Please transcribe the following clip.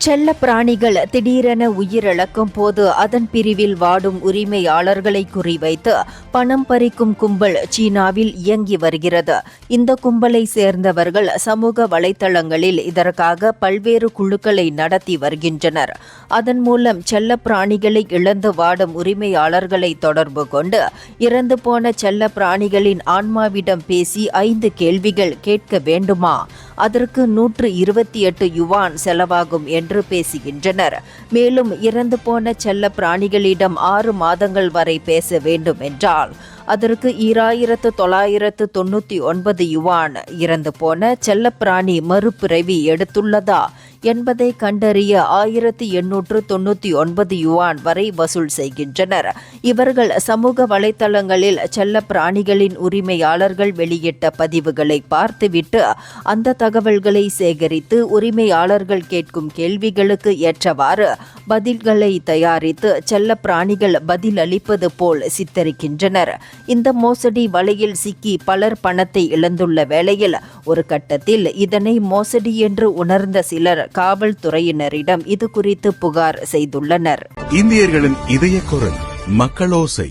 செல்ல பிராணிகள் திடீரென உயிரிழக்கும் போது அதன் பிரிவில் வாடும் உரிமையாளர்களை குறிவைத்து பணம் பறிக்கும் கும்பல் சீனாவில் இயங்கி வருகிறது. இந்த கும்பலை சேர்ந்தவர்கள் சமூக வலைதளங்களில் இதற்காக பல்வேறு குழுக்களை நடத்தி வருகின்றனர். அதன் மூலம் செல்ல பிராணிகளை இழந்து வாடும் உரிமையாளர்களை தொடர்பு கொண்டு இறந்து போன செல்ல பிராணிகளின் ஆன்மாவிடம் பேசி 5 கேள்விகள் கேட்க வேண்டுமா, அதற்கு 128 யுவான் செலவாகும் என்று பேசுகின்றனர். மேலும் இறந்து போன செல்ல பிராணிகளிடம் 6 மாதங்கள் வரை பேச வேண்டும் என்றால் அதற்கு 2999 யுவான். இறந்து போன செல்லப்பிராணி மறுபிறவி எடுத்துள்ளதா என்பதை கண்டறிய 1899 யுவான் வரை வசூல் செய்கின்றனர். இவர்கள் சமூக வலைதளங்களில் செல்ல பிராணிகளின் உரிமையாளர்கள் வெளியிட்ட பதிவுகளை பார்த்துவிட்டு அந்த தகவல்களை சேகரித்து உரிமையாளர்கள் கேட்கும் கேள்விகளுக்கு ஏற்றவாறு பதில்களை தயாரித்து செல்ல பிராணிகள் பதில் அளிப்பது போல் சித்தரிக்கின்றனர். இந்த மோசடி வலையில் சிக்கி பலர் பணத்தை இழந்துள்ள வேளையில் ஒரு கட்டத்தில் இதனை மோசடி என்று உணர்ந்த சிலர் காவல்துறையினரிடம் இது குறித்து புகார் செய்துள்ளனர். இந்தியர்களின் இதய குரல் மக்களோசை.